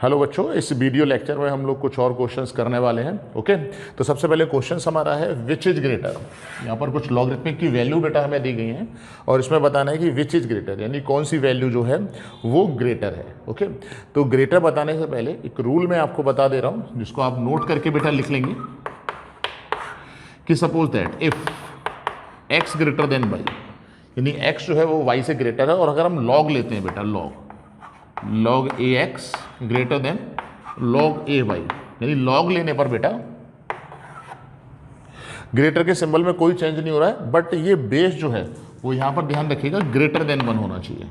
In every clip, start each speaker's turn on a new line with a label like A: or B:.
A: Hello बच्चों, इस video lecture में हम लोग कुछ और क्वेश्चंस करने वाले हैं। ओके, तो सबसे पहले क्वेश्चन हमारा है विच इज ग्रेटर। यहाँ पर कुछ लॉगरिथमिक की वैल्यू बेटा हमें दी गई हैं और इसमें बताना है कि विच इज ग्रेटर, यानी कौन सी वैल्यू जो है वो ग्रेटर है। ओके, तो ग्रेटर बताने से पहले एक रूल मैं आपको बता दे रहा हूँ जिसको आप नोट करके बेटा लिख लेंगे कि suppose that if X greater than Y, यानी एक्स जो है वो वाई से ग्रेटर है, और अगर हम लॉग लेते हैं बेटा लॉग ए एक्स ग्रेटर देन लॉग ए वाई, यानी लॉग लेने पर बेटा ग्रेटर के सिंबल में कोई चेंज नहीं हो रहा है, बट ये बेस जो है वो यहाँ पर ध्यान रखिएगा ग्रेटर देन 1 होना चाहिए।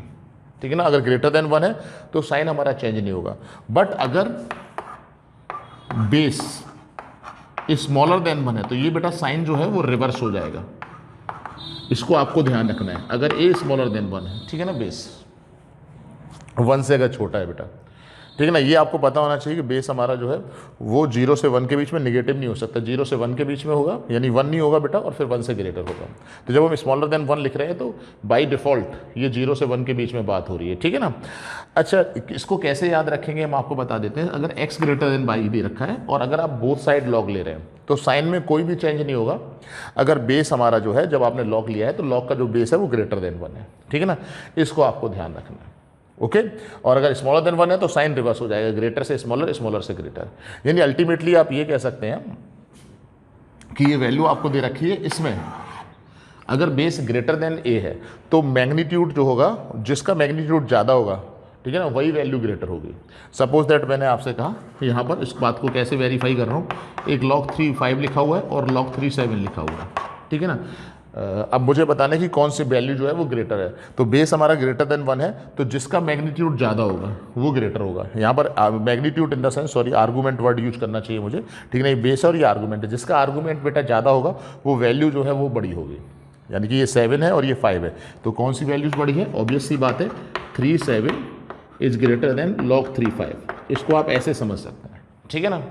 A: ठीक है ना, अगर ग्रेटर देन 1 है तो साइन हमारा चेंज नहीं होगा, बट अगर बेस स्मॉलर देन 1 है तो ये बेटा साइन जो है वो रिवर्स हो जाएगा। इसको आपको ध्यान रखना है, अगर ए स्मॉलर देन 1 है, ठीक है ना, बेस 1 से अगर छोटा है बेटा, ठीक है ना, ये आपको पता होना चाहिए कि बेस हमारा जो है वो 0 से 1 के बीच में निगेटिव नहीं हो सकता, 0 से 1 के बीच में होगा, यानी 1 नहीं होगा बेटा, और फिर 1 से ग्रेटर होगा। तो जब हम स्मॉलर देन 1 लिख रहे हैं तो बाय डिफ़ॉल्ट ये 0 से 1 के बीच में बात हो रही है। ठीक है ना। अच्छा, इसको कैसे याद रखेंगे हम आपको बता देते हैं। अगर x greater than why they रखा है और अगर आप बोथ साइड लॉग ले रहे हैं तो साइन में कोई भी चेंज नहीं होगा। अगर बेस हमारा जो है, जब आपने लॉग लिया है तो लॉग का जो बेस है वो ग्रेटर देन 1 है। ठीक है ना, इसको आपको ध्यान रखना है। ओके, और अगर स्मॉलर देन 1 है तो साइन रिवर्स हो जाएगा, ग्रेटर से स्मॉलर, स्मॉलर से ग्रेटर। यानी अल्टीमेटली आप ये कह सकते हैं कि ये वैल्यू आपको दे रखी है, इसमें अगर बेस ग्रेटर देन ए है तो मैग्नीट्यूड जो होगा, जिसका मैग्नीट्यूड ज़्यादा होगा, ठीक है ना, वही वैल्यू ग्रेटर होगी। सपोज दैट मैंने आपसे कहा यहाँ पर इस बात को कैसे वेरीफाई कर रहा हूँ, एक log 3 5 लिखा हुआ है और log 3 7 लिखा हुआ है। ठीक है ना, अब मुझे बताना है कि कौन सी वैल्यू जो है वो ग्रेटर है। तो बेस हमारा ग्रेटर देन 1 है तो जिसका मैग्नीट्यूड ज़्यादा होगा वो ग्रेटर होगा। यहाँ पर magnitude in the sense, sorry, argument word use करना चाहिए मुझे। ठीक है ना, ये बेस और ये आर्गूमेंट है, जिसका आर्गूमेंट बेटा ज़्यादा होगा वो वैल्यू जो है वो बड़ी होगी। यानी कि ये 7 है और ये 5 है, तो कौन सी वैल्यूज बड़ी है? ऑब्वियस सी बात है 3 7 इज ग्रेटर देन log 3 5। इसको आप ऐसे समझ सकते हैं। ठीक है ना,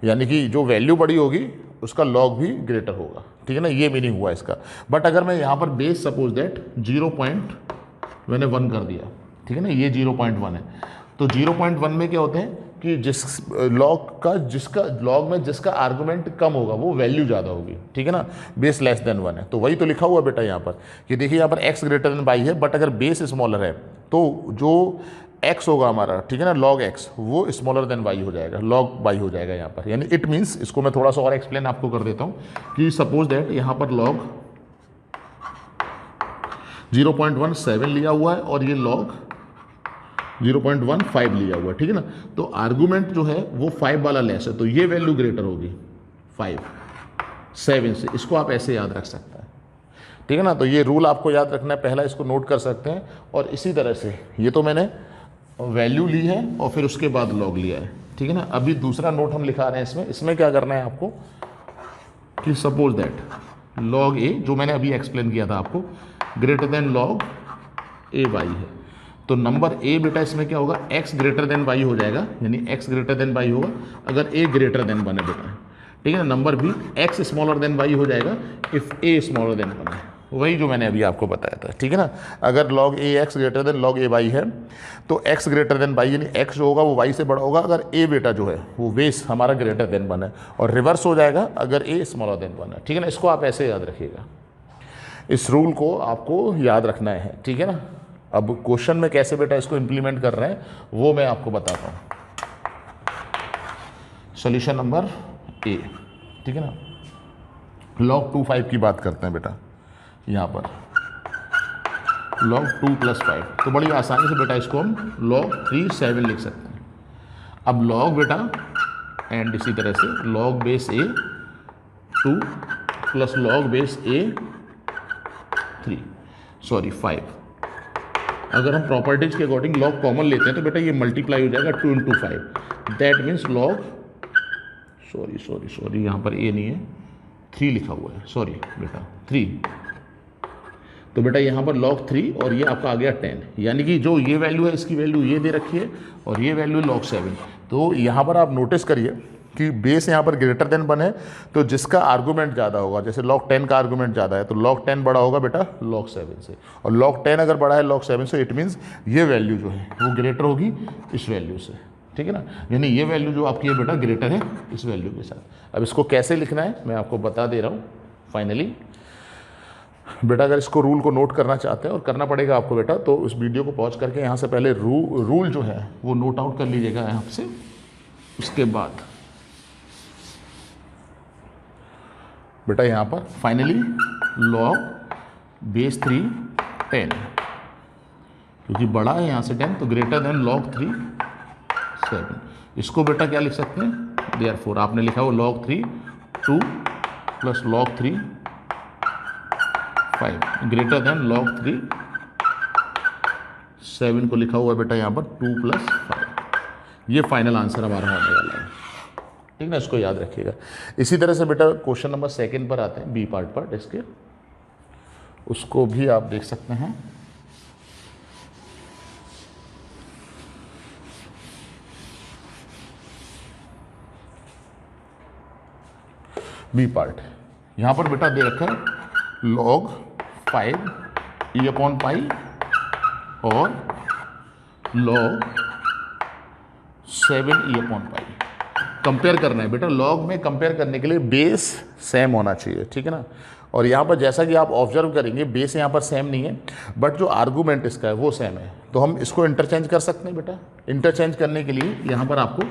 A: यानी कि जो वैल्यू बड़ी होगी उसका लॉग भी ग्रेटर होगा। ठीक है ना, ये मीनिंग हुआ इसका। बट अगर मैं यहाँ पर बेस सपोज दैट 0.1 कर दिया, ठीक है ना, ये 0.1 है, तो 0.1 में क्या होते हैं कि जिस लॉग में जिसका आर्गूमेंट कम होगा वो वैल्यू ज़्यादा होगी। ठीक है ना, बेस लेस देन 1 है, तो वही तो लिखा हुआ बेटा यहाँ पर कि देखिए यहाँ पर x ग्रेटर देन वाई है, बट अगर बेस स्मॉलर है तो जो x होगा हमारा, ठीक है ना, log x, वो स्मॉलर देन y हो जाएगा, log y हो जाएगा यहाँ पर। यानी इट मीन्स, इसको मैं थोड़ा सा और एक्सप्लेन आपको कर देता हूँ कि सपोज दैट यहाँ पर log 0.17 लिया हुआ है और ये log 0.15 लिया हुआ है। ठीक है ना, तो आर्गूमेंट जो है वो 5 वाला लेस है, तो ये वैल्यू ग्रेटर होगी 5 7 से। इसको आप ऐसे याद रख सकते हैं। ठीक है ना, तो ये रूल आपको याद रखना है, पहला इसको नोट कर सकते हैं। और इसी तरह से ये तो मैंने वैल्यू ली है और फिर उसके बाद लॉग लिया है। ठीक है ना, अभी दूसरा नोट हम लिखा रहे हैं इसमें क्या करना है आपको कि सपोज दैट लॉग ए, जो मैंने अभी एक्सप्लेन किया था आपको, ग्रेटर देन लॉग ए वाई है, तो नंबर ए बेटा इसमें क्या होगा, x ग्रेटर देन वाई हो जाएगा, यानी x ग्रेटर देन वाई होगा अगर a ग्रेटर देन 1 है बेटा। ठीक है ना, number B x smaller than Y हो जाएगा इफ़ a स्मॉलर देन 1 है, वही जो मैंने अभी आपको बताया था। ठीक है ना, अगर log A x greater than log A Y है तो x ग्रेटर देन वाई, यानी x जो होगा वो y से बड़ा होगा अगर a बेटा जो है वो बेस हमारा ग्रेटर देन 1 है, और रिवर्स हो जाएगा अगर a स्मॉलर देन 1 है। ठीक है ना, इसको आप ऐसे याद रखिएगा, इस रूल को आपको याद रखना है। ठीक है ना, अब क्वेश्चन में कैसे बेटा इसको इंप्लीमेंट कर रहे हैं वो मैं आपको बताता हूँ। सॉल्यूशन नंबर ए, ठीक है ना, log 2 5 की बात करते हैं बेटा। यहाँ पर log 2 + 5, तो बड़ी आसानी से बेटा इसको हम log 3 7 लिख सकते हैं। अब log बेटा एंड इसी तरह से log base a 2 plus log base a 3, sorry 5। अगर हम प्रॉपर्टीज के अकॉर्डिंग log कॉमन लेते हैं तो बेटा ये मल्टीप्लाई हो जाएगा 2 × 5, दैट मीन्स log, सॉरी यहाँ पर a नहीं है, 3 लिखा हुआ है, सॉरी बेटा 3, तो बेटा यहाँ पर log 3 और ये आपका आ गया 10, यानी कि जो ये वैल्यू है इसकी वैल्यू ये दे रखी है और ये वैल्यू log 7। तो यहाँ पर आप नोटिस करिए कि बेस यहाँ पर ग्रेटर देन 1 है तो जिसका आर्गूमेंट ज़्यादा होगा, जैसे log 10 का आर्गूमेंट ज़्यादा है तो log 10 बड़ा होगा बेटा log 7 से, और log 10 अगर बड़ा है log 7 से, इट मीन्स ये वैल्यू जो है वो ग्रेटर होगी इस वैल्यू से। ठीक है ना, यानी ये वैल्यू जो आपकी है बेटा ग्रेटर है इस वैल्यू के साथ। अब इसको कैसे लिखना है मैं आपको बता दे रहा हूँ फाइनली। बेटा अगर इसको रूल को नोट करना चाहते हैं, और करना पड़ेगा आपको बेटा, तो उस वीडियो को पॉज करके यहाँ से पहले रूल जो है वो नोट आउट कर लीजिएगा यहाँ से। उसके बाद बेटा यहाँ पर फाइनली लॉग बेस 3 10, क्योंकि बड़ा है यहाँ से 10 तो ग्रेटर देन log 3 7। इसको बेटा क्या लिख सकते हैं, देयरफॉर आपने लिखा हो log 3 2 plus log 3 5 greater than log 3 7 को लिखा हुआ है बेटा यहाँ पर 2 प्लस 5। ये फाइनल आंसर हमारा होने वाला है, ठीक ना, इसको याद रखिएगा। इसी तरह से बेटा क्वेश्चन नंबर 2 पर आते हैं, बी पार्ट पर इसके, उसको भी आप देख सकते हैं। बी पार्ट यहाँ पर बेटा दे रखा है log 5 e अपॉन पाई और log 7 e अपॉन पाई। कंपेयर करना है बेटा, लॉग में कंपेयर करने के लिए बेस सेम होना चाहिए, ठीक है ना। और यहाँ पर जैसा कि आप ऑब्जर्व करेंगे बेस यहाँ पर सेम नहीं है, बट जो आर्गूमेंट इसका है वो सेम है, तो हम इसको इंटरचेंज कर सकते हैं बेटा। इंटरचेंज करने के लिए यहाँ पर आपको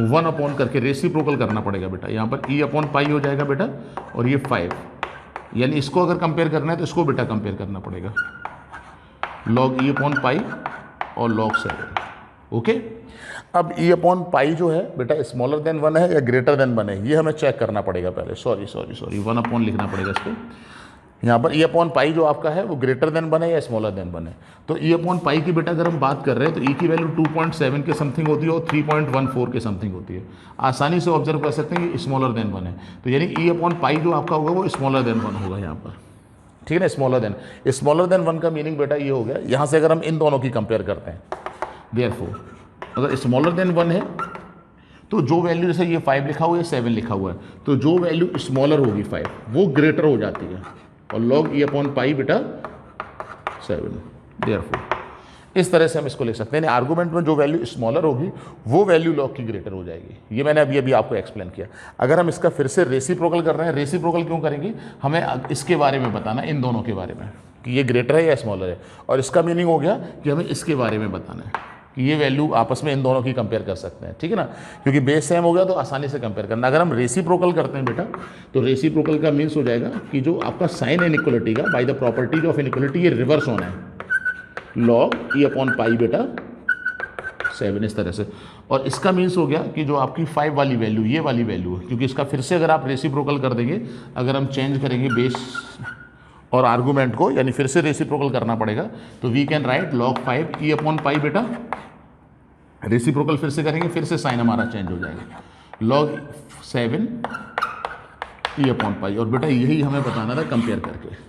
A: 1 अपॉन करके रेसिप्रोकल करना पड़ेगा बेटा। यहाँ पर e अपॉन पाई हो जाएगा बेटा, और ये 5, यानी इसको अगर कंपेयर करना है तो इसको बेटा कंपेयर करना पड़ेगा, log e अपॉन पाई और log 7। ओके, अब e अपॉन पाई जो है बेटा स्मॉलर देन 1 है या ग्रेटर देन 1 है, ये हमें चेक करना पड़ेगा पहले। सॉरी 1 अपॉन लिखना पड़ेगा इसको। यहाँ पर e अपॉन पाई जो आपका है वो ग्रेटर देन 1 है या स्मॉलर देन 1 है। तो e अपॉन पाई की बेटा अगर हम बात कर रहे हैं तो e की वैल्यू 2.7 के समथिंग होती है और 3.14 के समथिंग होती है। आसानी से ऑब्जर्व कर सकते हैं कि स्मॉलर देन 1 है, तो यानी e अपॉन पाई जो आपका होगा वो स्मॉलर देन 1 होगा यहाँ पर, ठीक है ना। स्मॉलर देन 1 का मीनिंग बेटा ये हो गया, यहाँ से अगर हम इन दोनों की कंपेयर करते हैं, देयरफॉर अगर स्मॉलर देन 1 है तो जो वैल्यू, जैसे ये 5 लिखा हुआ है 7 लिखा हुआ है, तो जो वैल्यू स्मॉलर होगी 5 वो ग्रेटर हो जाती है, और log e अपॉन पाई बेटा 7। देयरफॉर इस तरह से हम इसको लिख सकते हैं, आर्गूमेंट में जो वैल्यू स्मॉलर होगी वो वैल्यू log की ग्रेटर हो जाएगी। ये मैंने अभी आपको एक्सप्लेन किया। अगर हम इसका फिर से रेसिप्रोकल कर रहे हैं, रेसिप्रोकल क्यों करेंगे, हमें इसके बारे में बताना, इन दोनों के बारे में कि ये ग्रेटर है या स्मॉलर है, और इसका मीनिंग हो गया कि हमें इसके बारे में बताना है कि ये वैल्यू आपस में इन दोनों की कंपेयर कर सकते हैं, ठीक है ना, क्योंकि बेस सेम हो गया तो आसानी से कंपेयर करना। अगर हम रेसिप्रोकल करते हैं बेटा तो रेसिप्रोकल का मीन्स हो जाएगा कि जो आपका साइन इनइक्वलिटी का by the properties of inequality ये रिवर्स होना है, log e अपॉन पाई बेटा 7 इस तरह से। और इसका मीन्स हो गया कि जो आपकी 5 वाली वैल्यू, ये वाली वैल्यू है, क्योंकि इसका फिर से अगर आप रेसिप्रोकल कर देंगे, अगर हम चेंज करेंगे बेस और आर्गूमेंट को, यानी फिर से रेसिप्रोकल करना पड़ेगा, तो we can write log 5 e upon pi बेटा, रेसिप्रोकल फिर से करेंगे, फिर से साइन हमारा चेंज हो जाएगा, log 7 e अपॉन पाई। और बेटा यही हमें बताना था कंपेयर करके।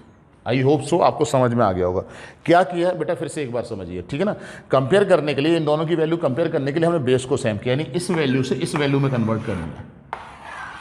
A: आई होप सो आपको समझ में आ गया होगा। क्या किया है बेटा, फिर से एक बार समझिए, ठीक है ना। कंपेयर करने के लिए, इन दोनों की वैल्यू कंपेयर करने के लिए हमें बेस को सेम किया, यानी इस वैल्यू से इस वैल्यू में कन्वर्ट करना है,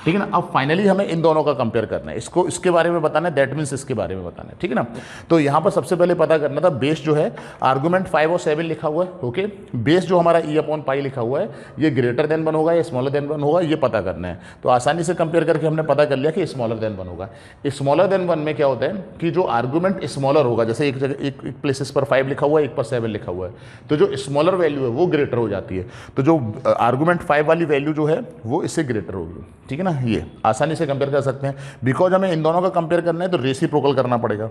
A: ठीक है ना। अब फाइनली हमें इन दोनों का कंपेयर करना है, इसको इसके बारे में बताना है, दैट मीन्स इसके बारे में बताना है, ठीक है ना। तो यहाँ पर सबसे पहले पता करना था बेस जो है, आर्गूमेंट 5 और 7 लिखा हुआ है, ओके। बेस जो हमारा e अपॉन पाई लिखा हुआ है, ये ग्रेटर देन 1 होगा या स्मॉलर देन 1 होगा, ये पता करना है। तो आसानी से कंपेयर करके हमने पता कर लिया कि स्मॉलर देन 1 होगा। स्मॉलर देन 1 में क्या होता है कि जो आर्गूमेंट स्मॉलर होगा, जैसे एक जगह एक प्लेसेस पर 5 लिखा हुआ है, एक पर 7 लिखा हुआ है, तो जो स्मॉलर वैल्यू है वो ग्रेटर हो जाती है। तो जो आर्गूमेंट 5 वाली वैल्यू जो है वो इससे ग्रेटर होगी, ठीक है ना। ये आसानी से कंपेयर कर सकते हैं। बिकॉज हमें इन दोनों का कंपेयर करना है तो रेसिप्रोकल करना पड़ेगा,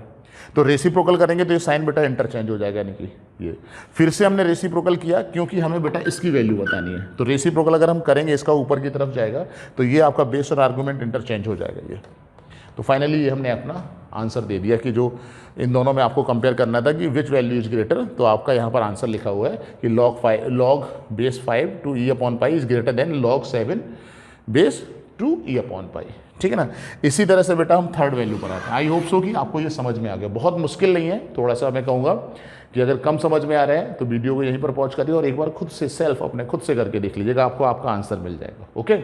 A: तो रेसिप्रोकल करेंगे तो ये साइन बेटा इंटरचेंज हो जाएगा, यानी कि ये फिर से हमने रेसिप्रोकल किया क्योंकि हमें बेटा इसकी वैल्यू बतानी है। तो रेसिप्रोकल अगर हम करेंगे, इसका ऊपर की तरफ जाएगा, तो ये आपका बेस और आर्गूमेंट इंटरचेंज हो जाएगा ये। तो फाइनली ये हमने अपना आंसर दे दिया कि जो इन दोनों में आपको कंपेयर करना था कि विच वैल्यू इज ग्रेटर, तो आपका यहाँ पर आंसर लिखा हुआ है कि log base 5 to e upon pi is greater than log 7 base to e upon pi, ठीक है ना। इसी तरह से बेटा हम थर्ड वैल्यू पर आते हैं। आई होप सो कि आपको ये समझ में आ गया। बहुत मुश्किल नहीं है, थोड़ा सा मैं कहूँगा कि अगर कम समझ में आ रहे हैं तो वीडियो को यहीं पर पॉज करिए और एक बार खुद से सेल्फ अपने खुद से करके देख लीजिएगा, आपको आपका आंसर मिल जाएगा, ओके।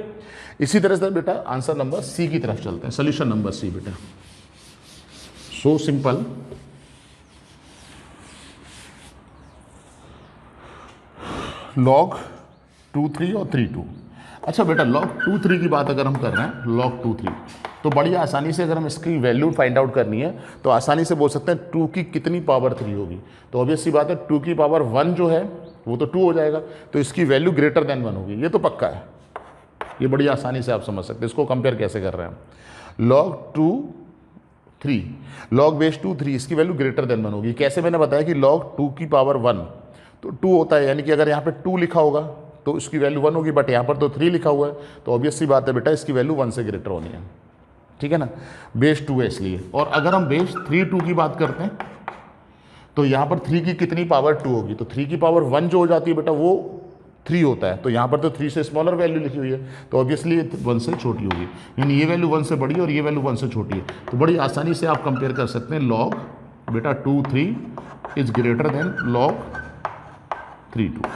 A: इसी तरह से बेटा आंसर नंबर सी की तरफ चलते हैं, सोल्यूशन नंबर सी बेटा। सो सिंपल, log 2 3 और 3 2। अच्छा बेटा log 2 3 की बात अगर हम कर रहे हैं log 2 3, तो बड़ी आसानी से अगर हम इसकी वैल्यू फाइंड आउट करनी है तो आसानी से बोल सकते हैं 2 की कितनी पावर 3 होगी। तो ऑब्वियस सी बात है 2 की पावर 1 जो है वो तो 2 हो जाएगा, तो इसकी वैल्यू ग्रेटर देन 1 होगी, ये तो पक्का है। ये बड़ी आसानी से आप समझ सकते हैं। इसको कंपेयर कैसे कर रहे हैं हम, log 2 3 log बेस 2 3 इसकी वैल्यू ग्रेटर देन 1 होगी। कैसे, मैंने बताया कि log 2 की पावर 1 तो 2 होता है, यानी कि अगर यहाँ पे 2 लिखा होगा तो इसकी वैल्यू 1 होगी, बट यहाँ पर तो 3 लिखा हुआ है, तो ऑब्वियस सी बात है बेटा इसकी वैल्यू 1 से ग्रेटर होनी है, ठीक है ना। बेस 2 है इसलिए। और अगर हम बेस 3 2 की बात करते हैं तो यहाँ पर 3 की कितनी पावर 2 होगी, तो 3 की पावर 1 जो हो जाती है बेटा वो 3 होता है, तो यहाँ पर तो 3 से स्मॉलर वैल्यू लिखी हुई है, तो ऑब्वियसली 1 से छोटी होगी, यानी ये वैल्यू 1 से बड़ी है और ये वैल्यू 1 से छोटी है। तो बड़ी आसानी से आप कंपेयर कर सकते हैं log बेटा 2 3 इज ग्रेटर देन log 3 2,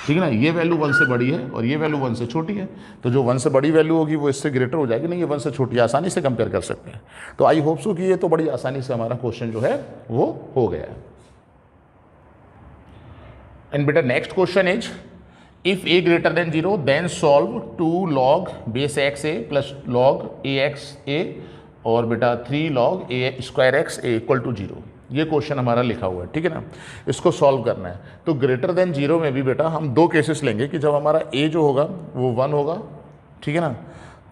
A: ठीक है ना। ये वैल्यू 1 से बड़ी है और ये वैल्यू 1 से छोटी है, तो जो 1 से बड़ी वैल्यू होगी वो इससे ग्रेटर हो जाएगी, नहीं ये 1 से छोटी, आसानी से कंपेयर कर सकते हैं। तो आई होप सो कि ये तो बड़ी आसानी से हमारा क्वेश्चन जो है वो हो गया है। एंड बेटा next question is if a greater than 0 then solve 2 log base x a plus log a x a और बेटा 3 log a square x a equal to 0। ये क्वेश्चन हमारा लिखा हुआ है, ठीक है ना। इसको सॉल्व करना है तो ग्रेटर देन 0 में भी बेटा हम 2 केसेस लेंगे कि जब हमारा a जो होगा वो 1 होगा, ठीक है ना।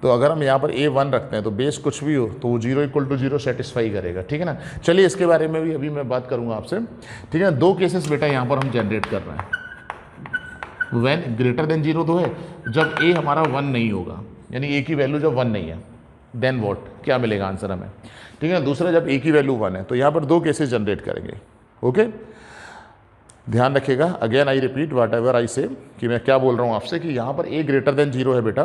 A: तो अगर हम यहाँ पर a 1 रखते हैं तो बेस कुछ भी हो तो वो 0 इक्वल टू 0 सेटिस्फाई करेगा, ठीक है ना। चलिए इसके बारे में भी अभी मैं बात करूँगा आपसे, ठीक है ना। 2 केसेस बेटा यहाँ पर हम जनरेट कर रहे हैं। वैन ग्रेटर देन 0 तो है जब a हमारा 1 नहीं होगा, यानी a की वैल्यू जब 1 नहीं है, देन वॉट, क्या मिलेगा आंसर हमें, ठीक है ना। दूसरा जब a की वैल्यू 1 है, तो यहाँ पर 2 केसेस जनरेट करेंगे, ओके। ध्यान रखिएगा, again I repeat whatever I say, कि मैं क्या बोल रहा हूँ आपसे कि यहाँ पर a ग्रेटर देन 0 है बेटा,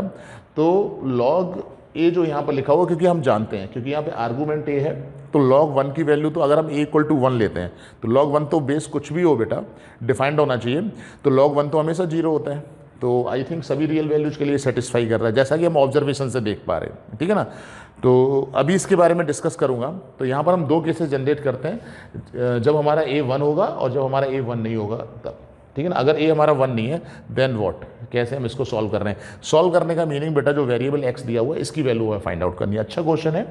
A: तो log a जो यहाँ पर लिखा हुआ, क्योंकि हम जानते हैं, क्योंकि यहाँ पे आर्गूमेंट a है, तो log 1 की वैल्यू, तो अगर हम a इक्वल टू 1 लेते हैं तो log 1 तो बेस कुछ भी हो बेटा डिफाइंड होना चाहिए, तो log 1 तो हमेशा 0 होता है, तो आई थिंक सभी रियल वैल्यूज के लिए सेटिस्फाई कर रहा है, जैसा कि हम ऑब्जर्वेशन से देख पा रहे हैं, ठीक है ना। तो अभी इसके बारे में डिस्कस करूंगा। तो यहाँ पर हम 2 केसेस जनरेट करते हैं, जब हमारा a 1 होगा और जब हमारा a 1 नहीं होगा तब, ठीक है ना। अगर a हमारा 1 नहीं है देन व्हाट, कैसे हम इसको सॉल्व कर रहे हैं। सॉल्व करने का मीनिंग बेटा जो वेरिएबल x दिया हुआ है इसकी वैल्यू हमें फाइंड आउट करनी है। अच्छा क्वेश्चन है,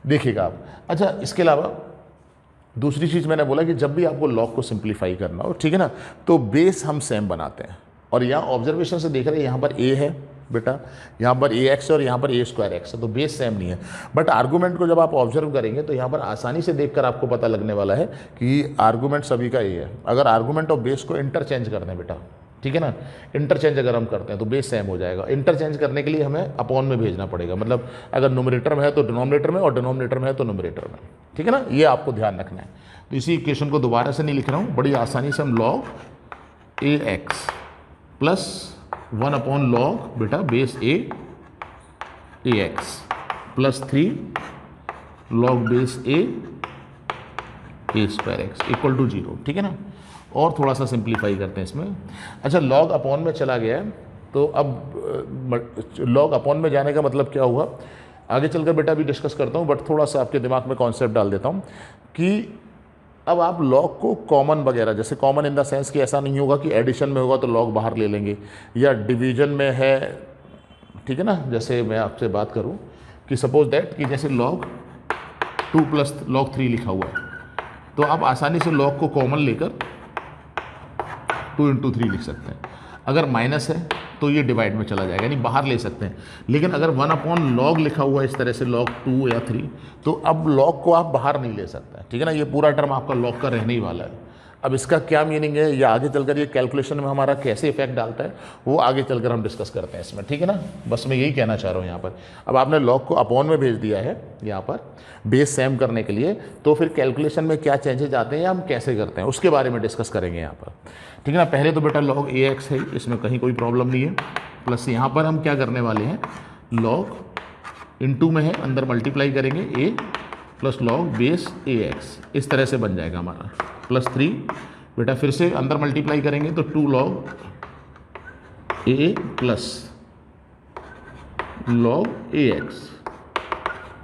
A: देखिएगा आप। अच्छा इसके अलावा दूसरी चीज़ मैंने बोला कि जब भी आपको लॉग को सिंप्लीफाई करना हो, ठीक है ना, तो बेस हम सेम बनाते हैं। और यहाँ ऑब्जर्वेशन से देख रहे हैं यहाँ पर a है बेटा, यहाँ पर a x है और यहाँ पर a स्क्वायर एक्स है, तो बेस सेम नहीं है। बट आर्गूमेंट को जब आप ऑब्जर्व करेंगे तो यहाँ पर आसानी से देखकर आपको पता लगने वाला है कि आर्गूमेंट सभी का a है। अगर आर्गूमेंट और बेस को इंटरचेंज कर दें बेटा, ठीक है ना, इंटरचेंज अगर हम करते हैं तो बेस सेम हो जाएगा। इंटरचेंज करने के लिए हमें अपॉन में भेजना पड़ेगा, मतलब अगर नोमिनेटर में है तो डिनोमिनेटर में और डिनोमिनेटर में है तो नोमिनेटर में, ठीक है ना, ये आपको ध्यान रखना है। तो इसी इक्वेशन को दोबारा से नहीं लिख रहा हूँ, बड़ी आसानी से हम log a x plus 1 upon log बेटा base a x plus 3 log base a square X equal to 0, ठीक है ना। और थोड़ा सा सिंप्लीफाई करते हैं इसमें। अच्छा log अपॉन में चला गया है, तो अब log अपॉन में जाने का मतलब क्या हुआ, आगे चलकर बेटा अभी डिस्कस करता हूँ, बट थोड़ा सा आपके दिमाग में कॉन्सेप्ट डाल देता हूँ कि अब आप लॉग को कॉमन वगैरह, जैसे कॉमन इन द सेंस कि ऐसा नहीं होगा कि एडिशन में होगा तो लॉग बाहर ले लेंगे, या डिवीजन में है, ठीक है ना। जैसे मैं आपसे बात करूं कि सपोज दैट कि जैसे log 2 प्लस log 3 लिखा हुआ है, तो आप आसानी से log को कॉमन लेकर 2 इंटू 3 लिख सकते हैं। अगर माइनस है तो ये डिवाइड में चला जाएगा, यानी बाहर ले सकते हैं। लेकिन अगर 1 अपॉन log लिखा हुआ है इस तरह से log 2 या 3, तो अब log को आप बाहर नहीं ले सकते, ठीक है ना। ये पूरा टर्म आपका log का रहने ही वाला है। अब इसका क्या मीनिंग है या आगे चलकर ये कैलकुलेशन में हमारा कैसे इफेक्ट डालता है वो आगे चलकर हम डिस्कस करते हैं इसमें, ठीक है ना। बस मैं यही कहना चाह रहा हूँ यहाँ पर। अब आपने log को अपॉन में भेज दिया है यहाँ पर बेस सेम करने के लिए, तो फिर कैलकुलेशन में क्या चेंजेज आते हैं या हम कैसे करते हैं उसके बारे में डिस्कस करेंगे यहाँ पर, ठीक है ना। पहले तो बेटा log a x है, इसमें कहीं कोई प्रॉब्लम नहीं है। प्लस यहाँ पर हम क्या करने वाले हैं, log इनटू में है, अंदर मल्टीप्लाई करेंगे a plus log base a x, इस तरह से बन जाएगा हमारा। प्लस 3 बेटा फिर से अंदर मल्टीप्लाई करेंगे तो 2 log a plus log a x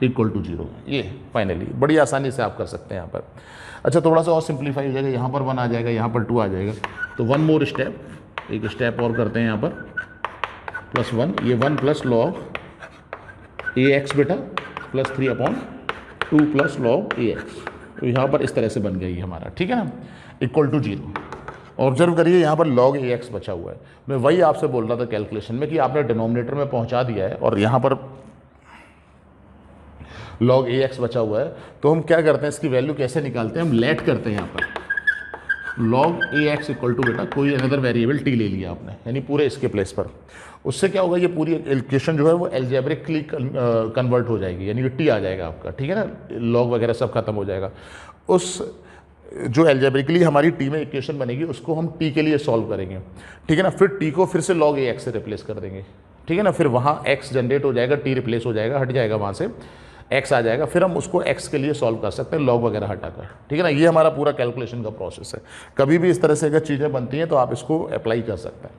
A: equal to 0। ये फाइनली बड़ी आसानी से आप कर सकते हैं यहाँ पर। अच्छा थोड़ा सा और सिंप्लीफाई हो जाएगा, यहाँ पर 1 आ जाएगा, यहाँ पर 2 आ जाएगा, तो 1 मोर स्टेप एक स्टेप और करते हैं यहाँ पर, प्लस 1, ये 1 प्लस लॉग ए एक्स बेटा प्लस 3/2 प्लस लॉग ए एक्स। तो यहाँ पर इस तरह से बन गई हमारा, ठीक है ना, इक्वल टू 0। ऑब्जर्व करिए यहाँ पर log ए एक्स बचा हुआ है। मैं वही आपसे बोल रहा था कैलकुलेशन में कि आपने डिनोमिनेटर में पहुँचा दिया है और यहाँ पर log ए एक्स बचा हुआ है। तो हम क्या करते हैं, इसकी वैल्यू कैसे निकालते हैं, हम लेट करते हैं यहाँ पर log A X equal to बेटा कोई अनदर वेरिएबल टी ले लिया आपने, यानी पूरे इसके प्लेस पर। उससे क्या होगा, ये पूरी इक्वेशन जो है वो एल्जेब्रिकली कन्वर्ट हो जाएगी, यानी ये टी आ जाएगा आपका, ठीक है ना, लॉग वगैरह सब खत्म हो जाएगा। उस जो एल्जेब्रिकली हमारी टी में इक्वेशन बनेगी उसको हम टी के लिए सॉल्व करेंगे, ठीक है ना। फिर टी को फिर से log ए एक्स से रिप्लेस कर देंगे, ठीक है ना। फिर वहाँ एक्स जनरेट हो जाएगा, टी रिप्लेस हो जाएगा, हट जाएगा वहाँ से, एक्स आ जाएगा। फिर हम उसको एक्स के लिए सॉल्व कर सकते हैं लॉग वगैरह हटाकर, ठीक है ना। ये हमारा पूरा कैलकुलेशन का प्रोसेस है। कभी भी इस तरह से अगर चीज़ें बनती हैं तो आप इसको अप्लाई कर सकते हैं,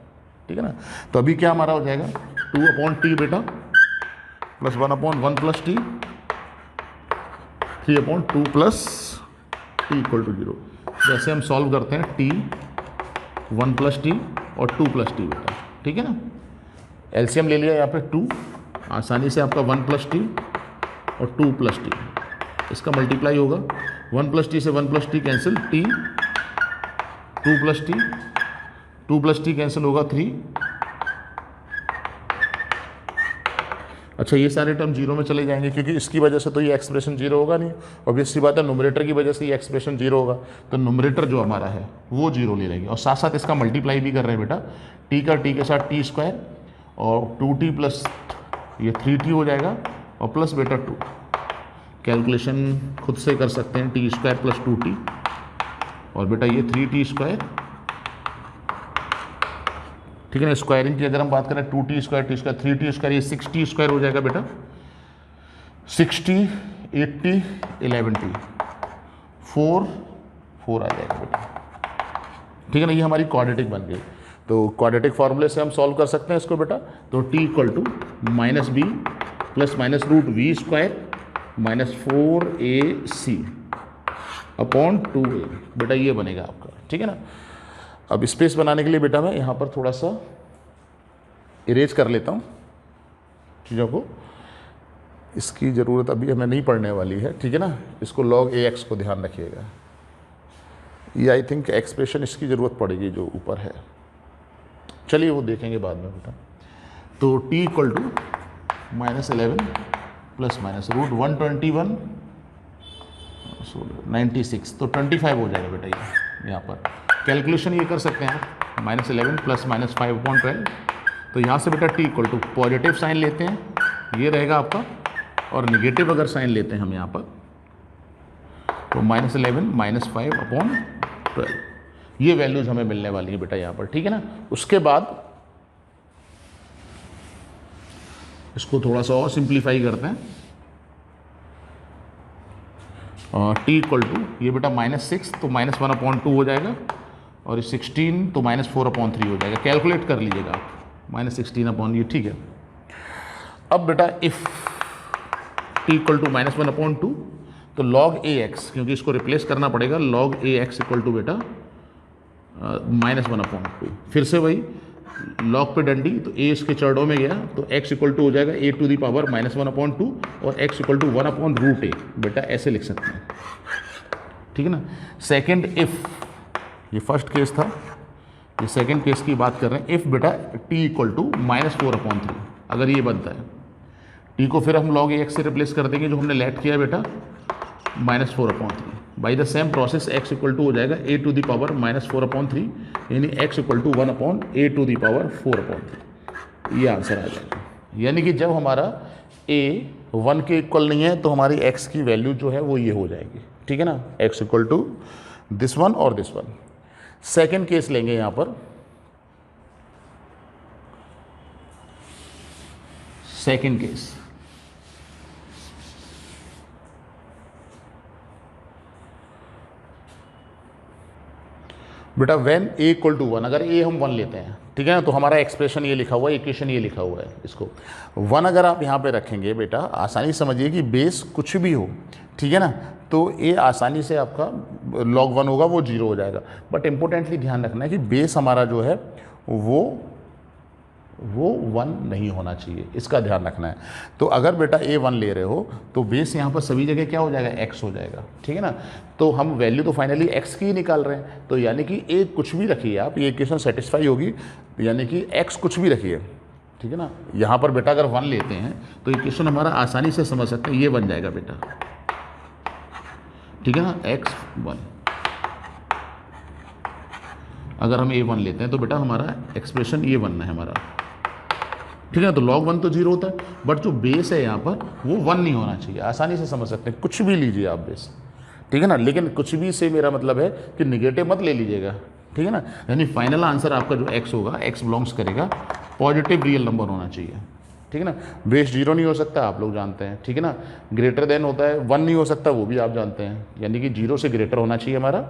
A: ठीक है ना। तो अभी क्या हमारा हो जाएगा 2/t बेटा plus 1/1 plus T 3/2 plus T equal to 0। जैसे हम सॉल्व करते हैं टी 1 प्लस टी और 2 प्लस टी बेटा, ठीक है ना। एलसीएम ले लिया यहाँ पे 2, आसानी से आपका 1 प्लस टी और 2 प्लस टी, इसका मल्टीप्लाई होगा 1 प्लस टी से 1 plus T cancel, T 2 plus T 2 plus T cancel होगा 3। अच्छा, ये सारे टर्म जीरो में चले जाएंगे क्योंकि इसकी वजह से तो ये एक्सप्रेशन जीरो होगा नहीं, ऑब्वियस सी बात है। न्यूमरेटर की वजह से ये एक्सप्रेशन जीरो होगा, तो न्यूमरेटर जो हमारा है वो जीरो ले लेंगे। और साथ साथ इसका मल्टीप्लाई भी कर रहे हैं बेटा, टी का टी के साथ टी स्क्वायर और 2t प्लस ये 3t हो जाएगा और प्लस बेटा 2। कैलकुलेशन खुद से कर सकते हैं, टी स्क्वायर प्लस 2t और बेटा ये 3t स्क्वायर, ठीक है ना। स्क्वायरिंग की अगर हम बात करें 2t square T square 3t square, ये 6t स्क्वायर हो जाएगा बेटा, 6t 8t 11t 4 आ जाएगा बेटा, ठीक है ना। ये हमारी क्वाड्रेटिक बन गई। तो क्वाड्रेटिक फार्मूले से हम सॉल्व कर सकते हैं इसको बेटा। तो t equal to minus B plus minus root V square minus 4ac upon 2a बेटा, ये बनेगा आपका, ठीक है ना। अब स्पेस बनाने के लिए बेटा मैं यहाँ पर थोड़ा सा इरेज कर लेता हूँ चीज़ों को, इसकी ज़रूरत अभी हमें नहीं पड़ने वाली है, ठीक है ना। इसको log ए एक्स को ध्यान रखिएगा, ये आई थिंक एक्सप्रेशन इसकी ज़रूरत पड़ेगी जो ऊपर है, चलिए वो देखेंगे बाद में बेटा। तो t equal to -11 plus minus root 121 96, तो 25 हो जाएगा बेटा। ये यहाँ पर कैलकुलेशन ये कर सकते हैं आप, -11 प्लस माइनस 5/12। तो यहाँ से बेटा t equal to positive sign लेते हैं, ये रहेगा आपका, और निगेटिव अगर साइन लेते हैं हम यहाँ पर तो -11 माइनस 5/12, ये वैल्यूज हमें मिलने वाली है बेटा यहाँ पर, ठीक है ना। उसके बाद इसको थोड़ा सा और सिंप्लीफाई करते हैं, t इक्वल टू ये बेटा -6 तो -1/2 हो जाएगा, और 16 तो -4/3 हो जाएगा। कैलकुलेट कर लीजिएगा आप, -16 ये, ठीक है। अब बेटा इफ़ t इक्वल टू -1/2 तो log ए एक्स, क्योंकि इसको रिप्लेस करना पड़ेगा, log A X equal to बेटा -1/2। फिर से वही log पे डंडी, तो a इसके चरणों में गया तो x इक्वल टू हो जाएगा a टू दी पावर -1/2 और x इक्वल टू 1/√a बेटा, ऐसे लिख सकते हैं, ठीक है ना। सेकेंड इफ़, ये फर्स्ट केस था, ये सेकेंड केस की बात कर रहे हैं। इफ़ बेटा t इक्वल टू -4/3 अगर ये बनता है, t को फिर हम log ए एक्स से रिप्लेस कर देंगे जो हमने लेट किया बेटा -4/3। By the same process x equal to हो जाएगा a टू दी पावर -4/3, यानी x equal to 1/a to the power 4/3, ये आंसर आ जाएगा। यानी कि जब हमारा a 1 के इक्वल नहीं है तो हमारी x की वैल्यू जो है वो ये हो जाएगी, ठीक है ना, x equal to this one और दिस वन। सेकेंड केस लेंगे यहाँ पर, सेकेंड केस बेटा व्हेन a इक्वल टू 1, अगर a हम 1 लेते हैं ठीक है ना। तो हमारा एक्सप्रेशन ये लिखा हुआ है, इक्वेशन ये लिखा हुआ है। इसको 1 अगर आप यहाँ पे रखेंगे बेटा, आसानी समझिए कि बेस कुछ भी हो, ठीक है ना, तो ये आसानी से आपका log 1 होगा, वो 0 हो जाएगा। बट इम्पोर्टेंटली ध्यान रखना है कि बेस हमारा जो है वो 1 नहीं होना चाहिए, इसका ध्यान रखना है। तो अगर बेटा A1 ले रहे हो तो बेस यहाँ पर सभी जगह क्या हो जाएगा, x हो जाएगा, ठीक है ना। तो हम वैल्यू तो फाइनली x की ही निकाल रहे हैं, तो यानी कि A कुछ भी रखिए आप, ये इक्वेशन सेटिस्फाई होगी, यानी कि x कुछ भी रखिए, ठीक है ना। यहाँ पर बेटा अगर 1 लेते हैं तो इक्वेशन हमारा आसानी से समझ सकते हैं, ये बन जाएगा बेटा, ठीक है ना, x1। अगर हम A1 लेते हैं तो बेटा हमारा एक्सप्रेशन ये बनना है हमारा, ठीक है। तो log 1 तो 0 होता है, बट जो बेस है यहाँ पर वो 1 नहीं होना चाहिए। आसानी से समझ सकते हैं, कुछ भी लीजिए आप बेस, ठीक है ना। लेकिन कुछ भी से मेरा मतलब है कि निगेटिव मत ले लीजिएगा, ठीक है ना। यानी फाइनल आंसर आपका जो x होगा, x बिलोंग्स करेगा पॉजिटिव रियल नंबर होना चाहिए, ठीक है ना। बेस 0 नहीं हो सकता, आप लोग जानते हैं, ठीक है ना। ग्रेटर देन होता है, 1 नहीं हो सकता, वो भी आप जानते हैं, यानी कि 0 से ग्रेटर होना चाहिए हमारा,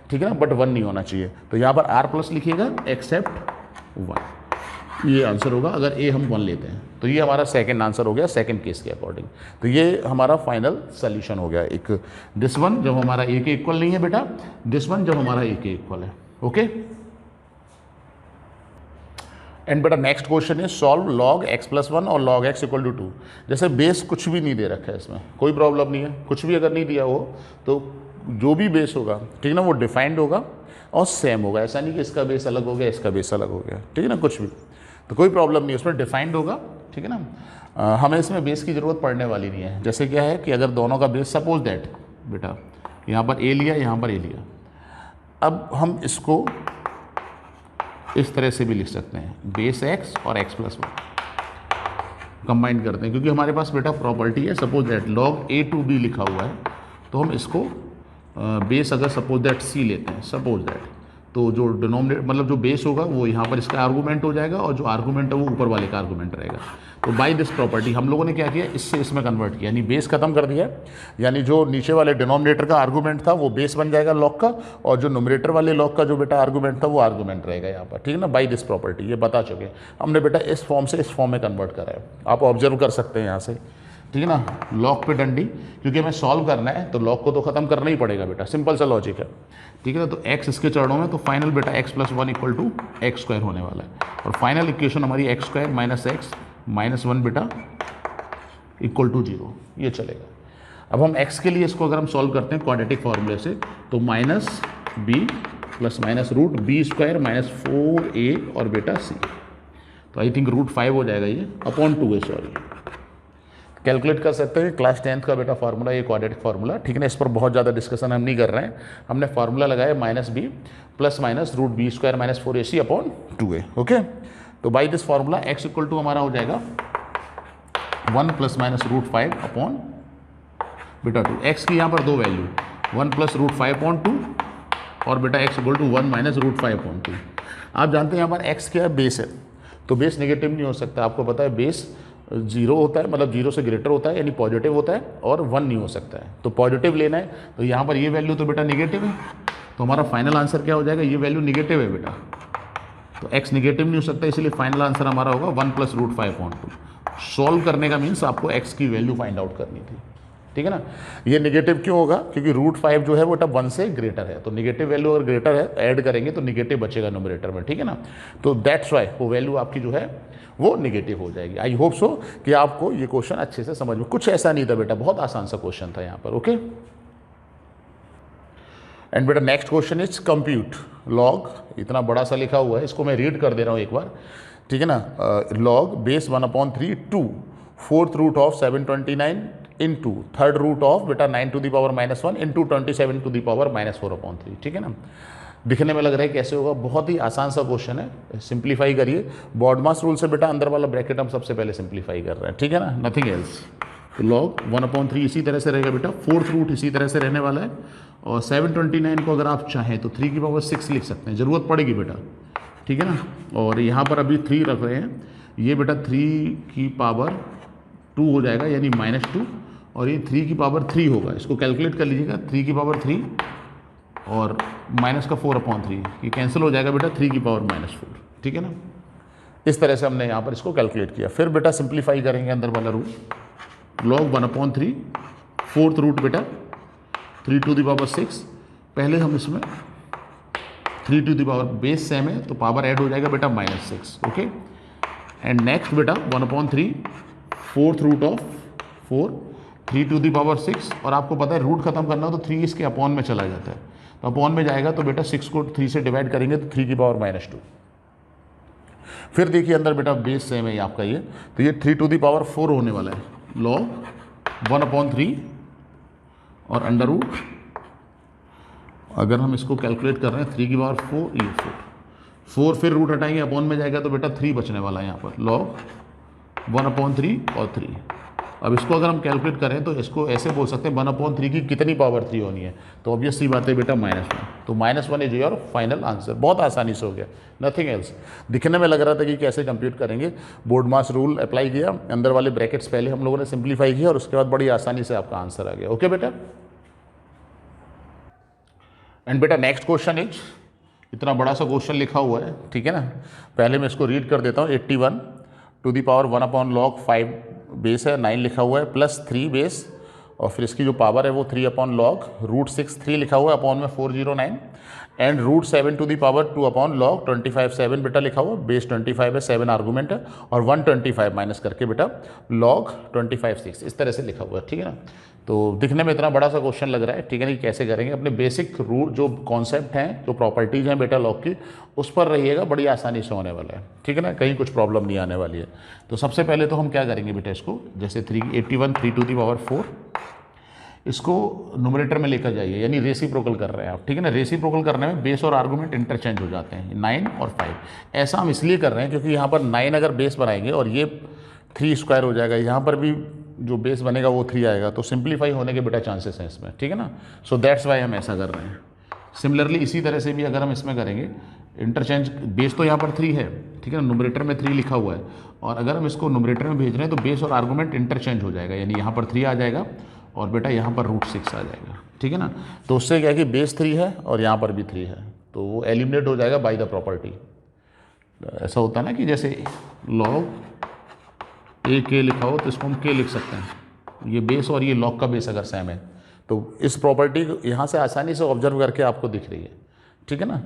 A: ठीक है ना, बट 1 नहीं होना चाहिए। तो यहाँ पर r+ लिखिएगा, एक्सेप्ट 1, ये आंसर होगा अगर A हम 1 लेते हैं। तो ये हमारा सेकंड आंसर हो गया, सेकंड केस के अकॉर्डिंग। तो ये हमारा फाइनल सोल्यूशन हो गया। एक दिस वन जब हमारा A के इक्वल नहीं है बेटा, दिस वन जब हमारा A के इक्वल है, ओके। एंड बेटा नेक्स्ट क्वेश्चन है सॉल्व log x+1 और log x = 2। जैसे बेस कुछ भी नहीं दे रखा है, इसमें कोई प्रॉब्लम नहीं है, कुछ भी अगर नहीं दिया हो तो जो भी बेस होगा, ठीक है ना, वो डिफाइंड होगा और सेम होगा। ऐसा नहीं कि इसका बेस अलग हो गया, इसका बेस अलग हो गया, ठीक है ना, कुछ भी, तो कोई प्रॉब्लम नहीं, उसमें डिफाइंड होगा, ठीक है ना। हमें इसमें बेस की ज़रूरत पड़ने वाली नहीं है। जैसे क्या है कि अगर दोनों का बेस सपोज दैट बेटा यहाँ पर A लिया, यहाँ पर A लिया, अब हम इसको इस तरह से भी लिख सकते हैं, बेस x और x+1 कंबाइन करते हैं, क्योंकि हमारे पास बेटा प्रॉपर्टी है suppose that log A to B लिखा हुआ है। तो हम इसको बेस अगर सपोज दैट C लेते हैं, सपोज दैट, तो जो डिनोमिनेटर मतलब जो बेस होगा वो यहाँ पर इसका आर्गूमेंट हो जाएगा, और जो आर्गूमेंट है वो ऊपर वाले का आर्गूमेंट रहेगा। तो बाय दिस प्रॉपर्टी हम लोगों ने क्या किया, इससे इसमें कन्वर्ट किया, यानी बेस खत्म कर दिया, यानी जो नीचे वाले डिनोमिनेटर का आर्गूमेंट था वो बेस बन जाएगा लॉग का, और जो न्यूमरेटर वाले लॉग का जो बेटा आर्गूमेंट था वो आर्गूमेंट रहेगा यहाँ पर, ठीक है ना। बाय दिस प्रॉपर्टी ये बता चुके हमने बेटा, इस फॉर्म से इस फॉर्म में कन्वर्ट करा है, आप ऑब्जर्व कर सकते हैं यहाँ से, ठीक है ना। लॉग पे डंडी, क्योंकि हमें सॉल्व करना है तो लॉग को तो खत्म करना ही पड़ेगा बेटा, सिंपल सा लॉजिक है, ठीक है ना। तो x इसके चरणों में, तो फाइनल बेटा x+1 = x² होने वाला है, और फाइनल इक्वेशन हमारी x² - x - 1 बेटा = 0, ये चलेगा। अब हम x के लिए इसको अगर हम सॉल्व करते हैं क्वाड्रेटिक फॉर्मूले से, तो -b ± √b² - 4a और बेटा c, तो आई थिंक √5 हो जाएगा ये, अपॉन 2a, सॉरी, कैलकुलेट कर सकते हैं। क्लास 10th का बेटा फार्मूला, ये क्वाड्रेटिक फार्मूला, ठीक है ना। इस पर बहुत ज़्यादा डिस्कशन हम नहीं कर रहे हैं, हमने फार्मूला लगाया -b ± √b² - 4ac upon 2a, okay. तो बाई दिस फार्मूला x = हमारा हो जाएगा 1 ± √5 अपॉन बेटा 2। x की यहाँ पर दो वैल्यू, 1 + √5 अपॉन 2 और बेटा x = 1 - √5 अपॉन 2। आप जानते हैं यहाँ पर x क्या है, बेस है, तो बेस नेगेटिव नहीं हो सकता, आपको पता है बेस 0 होता है, मतलब 0 से ग्रेटर होता है, यानी पॉजिटिव होता है, और 1 नहीं हो सकता है, तो पॉजिटिव लेना है। तो यहाँ पर ये वैल्यू तो बेटा निगेटिव है, तो हमारा फाइनल आंसर क्या हो जाएगा, ये वैल्यू निगेटिव है बेटा, तो x निगेटिव नहीं हो सकता, इसलिए फाइनल आंसर हमारा होगा 1 + √5 अपॉन 2। सॉल्व करने का मीन्स आपको x की वैल्यू फाइंड आउट करनी थी, ठीक है ना। ये निगेटिव क्यों होगा, क्योंकि √5 जो है वो 1 से ग्रेटर है, तो निगेटिव वैल्यू अगर ग्रेटर है ऐड करेंगे तो निगेटिव बचेगा न्यूमरेटर में, ठीक है ना। तो दैट्स वाई वो वैल्यू आपकी जो है वो निगेटिव हो जाएगी। आई होप सो कि आपको ये क्वेश्चन अच्छे से समझ में, कुछ ऐसा नहीं था बेटा, बहुत आसान सा क्वेश्चन था यहाँ पर, ओके। एंड बेटा next question is compute log, इतना बड़ा सा लिखा हुआ है, इसको मैं रीड कर दे रहा हूँ एक बार, ठीक है ना। Log base 1/3 2 4th root of 729 into 3rd root of बेटा 9 to the power -1 into 27 to the power -4/3, ठीक है ना। दिखने में लग रहा है कैसे होगा, बहुत ही आसान सा क्वेश्चन है, सिंप्लीफाई करिए। बॉडमास रूल से बेटा अंदर वाला ब्रैकेट हम सबसे पहले सिंप्लीफाई कर रहे हैं, ठीक है ना, नथिंग एल्स। तो लॉग 1/3 इसी तरह से रहेगा बेटा, 4th रूट इसी तरह से रहने वाला है, और 729 को अगर आप चाहें तो 3 की पावर 6 लिख सकते हैं, ज़रूरत पड़ेगी बेटा, ठीक है ना। और यहाँ पर अभी 3 रख रहे हैं, ये बेटा 3 की पावर 2 हो जाएगा, यानी -2, और ये 3 की पावर 3 होगा, इसको कैलकुलेट कर लीजिएगा, 3 की पावर 3 और माइनस का 4/3, ये कैंसिल हो जाएगा बेटा, 3 की पावर -4, ठीक है ना। इस तरह से हमने यहाँ पर इसको कैलकुलेट किया। फिर बेटा सिंप्लीफाई करेंगे अंदर वाला रूट, log 1/3 फोर्थ रूट बेटा 3 to the power 6। पहले हम इसमें 3 to the power base same है तो पावर ऐड हो जाएगा बेटा -6, ओके। एंड नेक्स्ट बेटा 1/3 fourth root of 4 3 to the power 6, और आपको पता है रूट खत्म करना हो तो 3 इसके अपॉन में चला जाता है, तो अपॉन में जाएगा तो बेटा 6 को 3 से डिवाइड करेंगे तो 3 की पावर -2। फिर देखिए अंदर बेटा बेस सेम है आपका ये, तो ये 3 to the power 4 होने वाला है, log 1/3 और अंडर रूट, अगर हम इसको कैलकुलेट कर रहे हैं 3 की पावर 4, ये 4 फिर रूट हटाएंगे अपॉन में जाएगा तो बेटा 3 बचने वाला है यहाँ पर, log 1/3 और 3। अब इसको अगर हम कैलकुलेट करें तो इसको ऐसे बोल सकते हैं 1/3 की कितनी पावर 3 होनी है, तो ऑब्वियस सी बात है बेटा -1, तो -1 इज योर फाइनल आंसर। बहुत आसानी से हो गया, नथिंग एल्स। दिखने में लग रहा था कि कैसे कंप्यूट करेंगे, बोर्ड मास रूल अप्लाई किया, अंदर वाले ब्रैकेट्स पहले हम लोगों ने सिंप्लीफाई किया और उसके बाद बड़ी आसानी से आपका आंसर आ गया, ओके बेटा। एंड बेटा नेक्स्ट क्वेश्चन इज, इतना बड़ा सा क्वेश्चन लिखा हुआ है, ठीक है ना, पहले मैं इसको रीड कर देता हूँ। 81 to the power 1/log 5 base है, 9 लिखा हुआ है, प्लस 3 बेस, और फिर इसकी जो पावर है वो 3/log √6 3 लिखा हुआ है, अपॉन में 409, and √7 to the power 2/log 25 7 बेटा लिखा हुआ, बेस 25 है, 7 आर्गूमेंट है, और 125 माइनस करके बेटा log 25 6 इस तरह से लिखा हुआ है, ठीक है ना। तो दिखने में इतना बड़ा सा क्वेश्चन लग रहा है, ठीक है ना, कि कैसे करेंगे। अपने बेसिक रूल जो कॉन्सेप्ट हैं, जो प्रॉपर्टीज़ हैं बेटा लॉग की, उस पर रहिएगा, बड़ी आसानी से होने वाला है, ठीक है ना, कहीं कुछ प्रॉब्लम नहीं आने वाली है। तो सबसे पहले तो हम क्या करेंगे बेटा, इसको जैसे 81 3 to the power 4, इसको न्यूमरेटर में लेकर जाइए, यानी रेसिप्रोकल कर रहे हैं आप, ठीक है ना। रेसिप्रोकल करने में बेस और आर्गूमेंट इंटरचेंज हो जाते हैं, 9 और 5। ऐसा हम इसलिए कर रहे हैं क्योंकि यहाँ पर 9 अगर बेस बनाएंगे और ये 3 स्क्वायर हो जाएगा, यहाँ पर भी जो बेस बनेगा वो 3 आएगा, तो सिंप्लीफाई होने के बेटा चांसेस हैं इसमें, ठीक है ना। सो दैट्स वाई हम ऐसा कर रहे हैं। सिमिलरली इसी तरह से भी अगर हम इसमें करेंगे, इंटरचेंज, बेस तो यहाँ पर 3 है, ठीक है ना, न्यूमरेटर में 3 लिखा हुआ है, और अगर हम इसको न्यूमरेटर में भेज रहे हैं तो बेस और आर्गूमेंट इंटरचेंज हो जाएगा, यानी यहाँ पर 3 आ जाएगा और बेटा यहाँ पर √6 आ जाएगा, ठीक है ना। तो उससे क्या है कि बेस 3 है और यहाँ पर भी 3 है, तो वो एलिमिनेट हो जाएगा बाय द प्रॉपर्टी। ऐसा होता है ना कि जैसे log ए के लिखा हो तो इसको हम के लिख सकते हैं, ये बेस और ये log का बेस अगर सेम है, तो इस प्रॉपर्टी को यहाँ से आसानी से ऑब्जर्व करके आपको दिख रही है, ठीक है ना।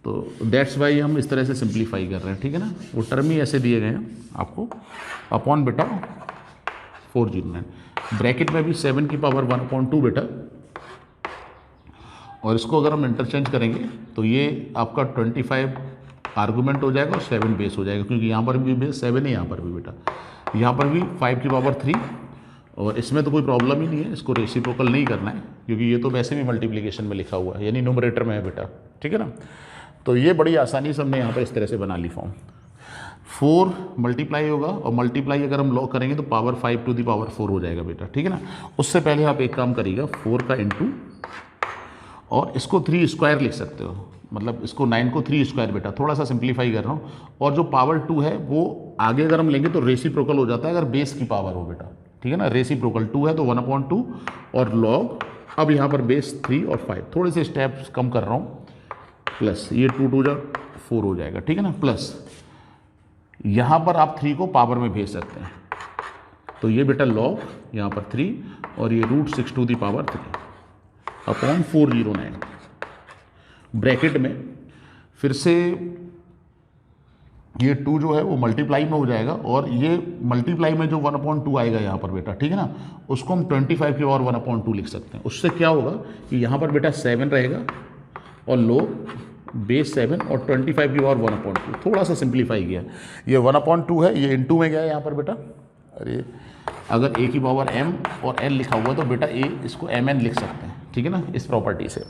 A: तो दैट्स वाई हम इस तरह से सिंप्लीफाई कर रहे हैं, ठीक है ना। वो टर्म ही ऐसे दिए गए हैं आपको, अपॉन बेटा 409, ब्रैकेट में भी 7 की पावर 1/2 बेटा, और इसको अगर हम इंटरचेंज करेंगे तो ये आपका 25 आर्गूमेंट हो जाएगा और 7 बेस हो जाएगा, क्योंकि यहाँ पर भी बेस 7 है, यहाँ पर भी बेटा, यहाँ पर भी 5 की पावर 3, और इसमें तो कोई प्रॉब्लम ही नहीं है, इसको रेसिप्रोकल नहीं करना है क्योंकि ये तो वैसे भी मल्टीप्लिकेशन में लिखा हुआ है, यानी न्यूमरेटर में है बेटा, ठीक है ना। तो ये बड़ी आसानी से हमने यहाँ पर इस तरह से बना ली फॉर्म। 4 मल्टीप्लाई होगा, और मल्टीप्लाई अगर हम लॉग करेंगे तो पावर 5 to the power 4 हो जाएगा बेटा, ठीक है ना। उससे पहले आप एक काम करिएगा, 4 का इंटू, और इसको 3 स्क्वायर लिख सकते हो, मतलब इसको 9 को 3 स्क्वायर बेटा, थोड़ा सा सिंप्लीफाई कर रहा हूँ, और जो पावर 2 है वो आगे अगर हम लेंगे तो रेसिप्रोकल हो जाता है अगर बेस की पावर हो बेटा, ठीक है ना। रेसिप्रोकल 2 है तो 1/2 और लॉग, अब यहाँ पर बेस 3 और 5, थोड़े से स्टेप्स कम कर रहा हूँ, प्लस ये 2 2 जा 4 हो जाएगा, ठीक है ना, प्लस यहाँ पर आप 3 को पावर में भेज सकते हैं, तो ये बेटा लॉग यहाँ पर 3 और ये √6 to the power 3 upon 409, bracket में फिर से ये 2 जो है वो मल्टीप्लाई में हो जाएगा, और ये मल्टीप्लाई में जो 1/2 आएगा यहाँ पर बेटा, ठीक है ना, उसको हम 25 की और 1/2 लिख सकते हैं। उससे क्या होगा कि यहाँ पर बेटा 7 रहेगा और log बेस 7 और 25 की और 1/2, थोड़ा सा सिंप्लीफाई किया, ये 1/2 है, ये इनटू में गया है यहाँ पर बेटा। अरे अगर a की पावर m और n लिखा हुआ तो बेटा a इसको mn लिख सकते हैं, ठीक है ना, इस प्रॉपर्टी से।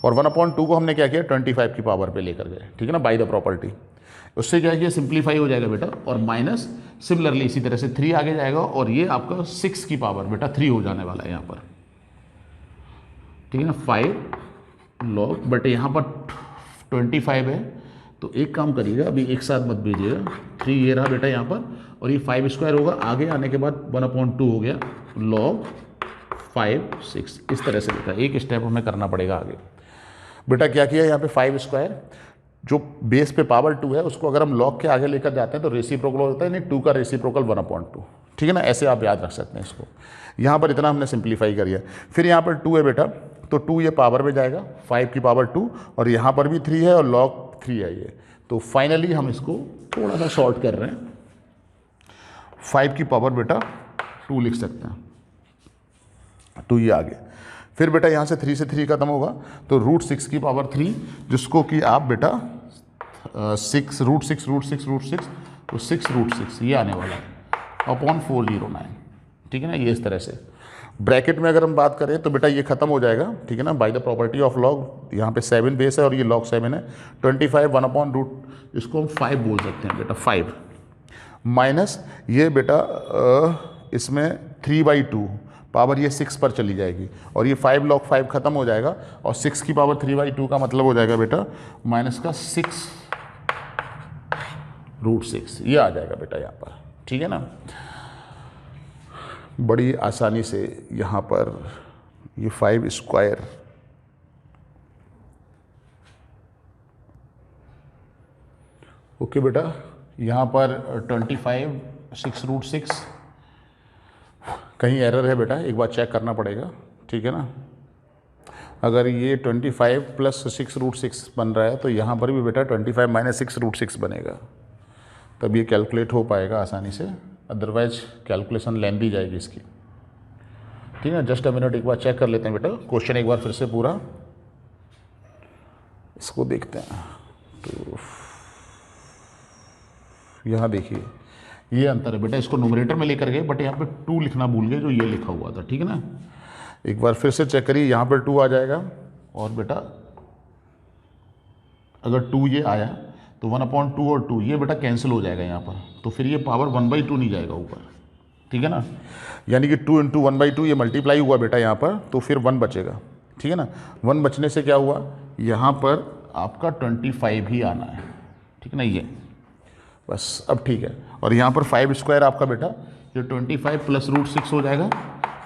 A: और 1/2 को हमने क्या किया, 25 की पावर पे लेकर गए, ठीक है ना, बाय द प्रॉपर्टी। उससे क्या किया, सिंप्लीफाई हो जाएगा बेटा, और माइनस सिमिलरली इसी तरह से 3 आगे जाएगा, और ये आपका 6 की पावर बेटा 3 हो जाने वाला है यहाँ पर, ठीक है ना, 5 log, बट यहाँ पर 25 है, तो एक काम करिएगा, अभी एक साथ मत भेजिएगा, 3 ये रहा बेटा यहाँ पर, और ये 5 स्क्वायर होगा, आगे आने के बाद 1/2 हो गया, log 5 6 इस तरह से बेटा, एक स्टेप हमें करना पड़ेगा आगे। बेटा क्या किया यहाँ पे 5 स्क्वायर, जो बेस पे पावर 2 है उसको अगर हम लॉग के आगे लेकर जाते हैं तो रेसिप्रोकल होता है, नहीं 2 का रेसिप्रोकल 1/2, ठीक है ना। ऐसे आप याद रख सकते हैं इसको। यहाँ पर इतना हमने सिंप्लीफाई कर दिया। फिर यहाँ पर 2 है बेटा, तो 2 ये पावर में जाएगा, 5 की पावर 2, और यहाँ पर भी 3 है और लॉग 3 है ये। तो फाइनली हम इसको थोड़ा सा शॉर्ट कर रहे हैं, 5 की पावर बेटा 2 लिख सकते हैं, 2 ये आगे। फिर बेटा यहाँ से 3 से 3 खत्म होगा, तो √6 की पावर 3, जिसको कि आप बेटा 6 √6 तो 6 √6 ये आने वाला है अपॉन 409, ठीक है ना। ये इस तरह से ब्रैकेट में अगर हम बात करें तो बेटा ये खत्म हो जाएगा, ठीक है ना, by the property of log. यहाँ पे 7 बेस है और ये लॉग 7 है, 25 1/√, इसको हम 5 बोल सकते हैं बेटा, 5 माइनस ये बेटा इसमें 3/2 पावर ये 6 पर चली जाएगी, और ये 5 log 5 खत्म हो जाएगा, और 6 की पावर 3/2 का मतलब हो जाएगा बेटा माइनस का 6 √6, ये आ जाएगा बेटा यहाँ पर, ठीक है ना। बड़ी आसानी से यहाँ पर ये 5 स्क्वायर ओके बेटा, यहाँ पर 25 6 √6, कहीं एरर है बेटा, एक बार चेक करना पड़ेगा, ठीक है ना। अगर ये 25 प्लस 6 √6 बन रहा है तो यहाँ पर भी बेटा 25 माइनस 6 √6 बनेगा, तब ये कैलकुलेट हो पाएगा आसानी से, अदरवाइज कैलकुलेशन लेंदी जाएगी इसकी, ठीक है। जस्ट अ मिनट, एक बार चेक कर लेते हैं बेटा क्वेश्चन एक बार फिर से पूरा, इसको देखते हैं। तो यहाँ देखिए ये अंतर है बेटा, इसको न्यूमरेटर में लेकर गए बट यहाँ पे 2 लिखना भूल गए जो ये लिखा हुआ था, ठीक है ना। एक बार फिर से चेक करिए, यहाँ पर 2 आ जाएगा, और बेटा अगर 2 ये आया तो 1/2 और 2 ये बेटा कैंसिल हो जाएगा यहाँ पर, तो फिर ये पावर 1/2 नहीं जाएगा ऊपर, ठीक है ना। यानी कि 2 × 1/2 ये मल्टीप्लाई हुआ बेटा यहाँ पर, तो फिर 1 बचेगा, ठीक है ना। 1 बचने से क्या हुआ, यहाँ पर आपका 25 ही आना है, ठीक है ना, ये बस अब ठीक है। और यहाँ पर 5 स्क्वायर आपका बेटा ये 25 प्लस √6 हो जाएगा,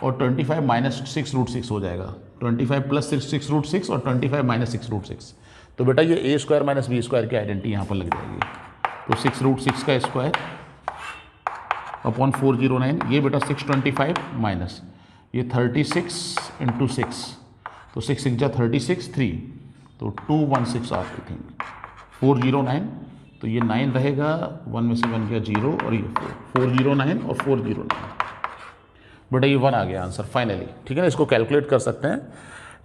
A: और 25 माइनस 6 √6 हो जाएगा, 25 प्लस 6 √6 और 25 माइनस 6 √6, तो बेटा ये a square minus b square की आइडेंटिटी यहाँ पर लग जाएगी। तो 6 √6 का स्क्वायर अपॉन 409, ये बेटा 625 माइनस ये 36 × 6, तो 6 6 जा 36 3, तो 216 आती थी 409, तो ये 9 रहेगा, 1 में से 1 गया 0, और ये 409 और 409, बेटा ये 1 आ गया आंसर फाइनली, ठीक है ना। इसको कैलकुलेट कर सकते हैं,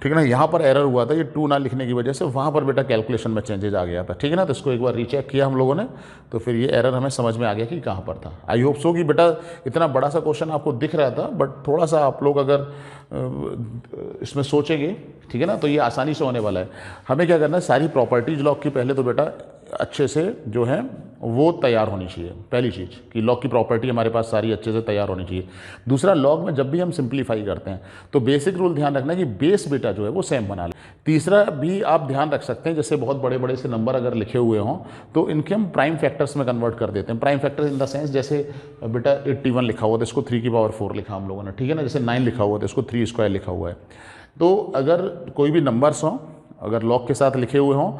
A: ठीक है ना। यहाँ पर एरर हुआ था ये 2 ना लिखने की वजह से, वहाँ पर बेटा कैलकुलेशन में चेंजेज आ गया था, ठीक है ना। तो इसको एक बार रीचेक किया हम लोगों ने, तो फिर ये एरर हमें समझ में आ गया कि कहाँ पर था। आई होप सो कि बेटा इतना बड़ा सा क्वेश्चन आपको दिख रहा था, बट थोड़ा सा आप लोग अगर इसमें सोचेंगे, ठीक है ना, तो ये आसानी से होने वाला है। हमें क्या करना है, सारी प्रॉपर्टीज लॉग की पहले तो बेटा अच्छे से जो है वो तैयार होनी चाहिए, पहली चीज़ कि लॉग की प्रॉपर्टी हमारे पास सारी अच्छे से तैयार होनी चाहिए। दूसरा, लॉग में जब भी हम सिंप्लीफाई करते हैं तो बेसिक रूल ध्यान रखना है कि बेस बेटा जो है वो सेम बना ले। तीसरा भी आप ध्यान रख सकते हैं, जैसे बहुत बड़े बड़े से नंबर अगर लिखे हुए हों तो इनके हम प्राइम फैक्टर्स में कन्वर्ट कर देते हैं। Prime factors in the sense, जैसे बेटा 81 लिखा हुआ था, इसको 3 की पावर 4 लिखा हम लोगों ने, ठीक है ना। जैसे 9 लिखा हुआ था, इसको 3 स्क्वायर लिखा हुआ है। तो अगर कोई भी नंबर्स हों अगर लॉग के साथ लिखे हुए हों,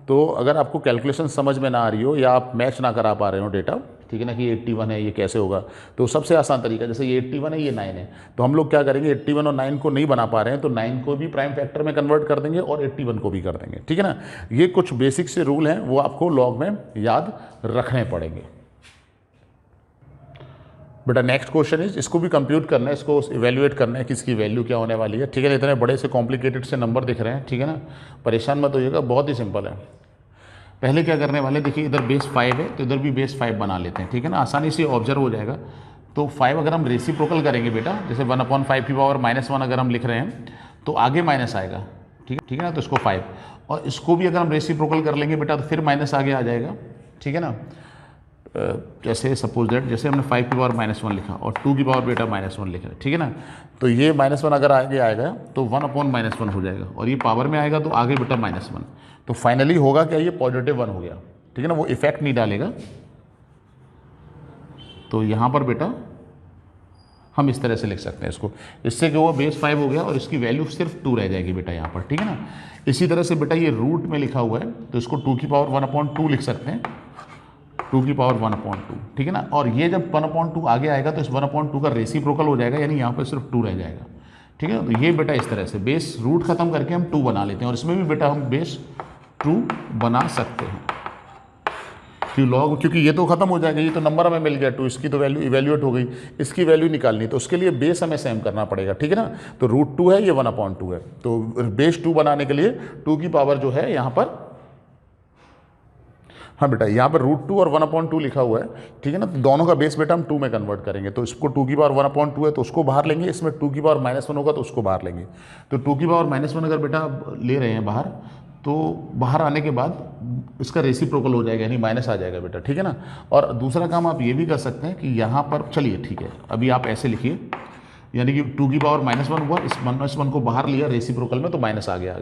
A: तो अगर आपको कैलकुलेशन समझ में ना आ रही हो या आप मैच ना करा पा रहे हो डेटा, ठीक है ना, कि 81 है ये कैसे होगा, तो सबसे आसान तरीका, जैसे ये 81 है ये 9 है, तो हम लोग क्या करेंगे, 81 और 9 को नहीं बना पा रहे हैं तो 9 को भी प्राइम फैक्टर में कन्वर्ट कर देंगे और 81 को भी कर देंगे, ठीक है ना। ये कुछ बेसिक से रूल हैं, वो आपको लॉग में याद रखने पड़ेंगे। बेटा नेक्स्ट क्वेश्चन इज, इसको भी कंप्यूट करना है, इसको इवेल्युएट करना है कि इसकी वैल्यू क्या होने वाली है, ठीक है ना। इतने बड़े से कॉम्प्लिकेटेड से नंबर दिख रहे हैं, ठीक है ना, परेशान मत होइएगा, बहुत ही सिंपल है। पहले क्या करने वाले, देखिए इधर बेस 5 है तो इधर भी बेस 5 बना लेते हैं, ठीक है ना, आसानी से ऑब्जर्व हो जाएगा। तो 5 अगर हम रेसिप्रोकल करेंगे बेटा, जैसे 1/5 की पावर -1 अगर हम लिख रहे हैं तो आगे माइनस आएगा, ठीक है ना, तो इसको 5, और इसको भी अगर हम रेसिप्रोकल कर लेंगे बेटा तो फिर माइनस आगे आ जाएगा, ठीक है ना। जैसे सपोज दैट, जैसे हमने 5 की पावर -1 लिखा और 2 की पावर बेटा -1 लिखा, ठीक है ना, तो ये -1 अगर आगे आएगा तो 1/-1 हो जाएगा, और ये पावर में आएगा तो आगे बेटा -1, तो फाइनली होगा क्या, ये +1 हो गया, ठीक है ना, वो इफेक्ट नहीं डालेगा। तो यहाँ पर बेटा हम इस तरह से लिख सकते हैं इसको, इससे कि वो बेस 5 हो गया और इसकी वैल्यू सिर्फ 2 रह जाएगी बेटा यहाँ पर, ठीक है ना। इसी तरह से बेटा ये रूट में लिखा हुआ है तो इसको 2 की पावर 1/2 लिख सकते हैं, 2 की पावर 1/2, ठीक है ना। और ये जब 1/2 आगे आएगा तो इस 1/2 का रेसिप्रोकल हो जाएगा, यानी यहाँ पर सिर्फ 2 रह जाएगा, ठीक है ना। तो ये बेटा इस तरह से बेस रूट खत्म करके हम 2 बना लेते हैं और इसमें भी बेटा हम बेस 2 बना सकते हैं क्योंकि ये तो खत्म हो जाएगा, ये तो नंबर हमें मिल गया 2, इसकी तो वैल्यू इवेल्यूएट हो गई, इसकी वैल्यू निकालनी तो उसके लिए बेस हमें सेम करना पड़ेगा, ठीक है ना। तो √2 है, ये 1/2 है, तो बेस 2 बनाने के लिए 2 की पावर जो है यहाँ पर, हाँ बेटा यहाँ पर √2 और 1/2 लिखा हुआ है, ठीक है ना। तो दोनों का बेस बेटा हम 2 में कन्वर्ट करेंगे, तो इसको 2 की पावर 1/2 है तो उसको बाहर लेंगे, इसमें 2 की पावर -1 होगा तो उसको बाहर लेंगे। तो 2 की पावर -1 अगर बेटा ले रहे हैं बाहर, तो बाहर आने के बाद इसका रेसिप्रोकल हो जाएगा, यानी माइनस आ जाएगा बेटा, ठीक है ना। और दूसरा काम आप ये भी कर सकते हैं कि यहाँ पर, चलिए ठीक है, अभी आप ऐसे लिखिए, यानी कि 2 की पावर -1 हुआ, इस -1 को बाहर लिया रेसिप्रोकल में तो माइनस आ गया,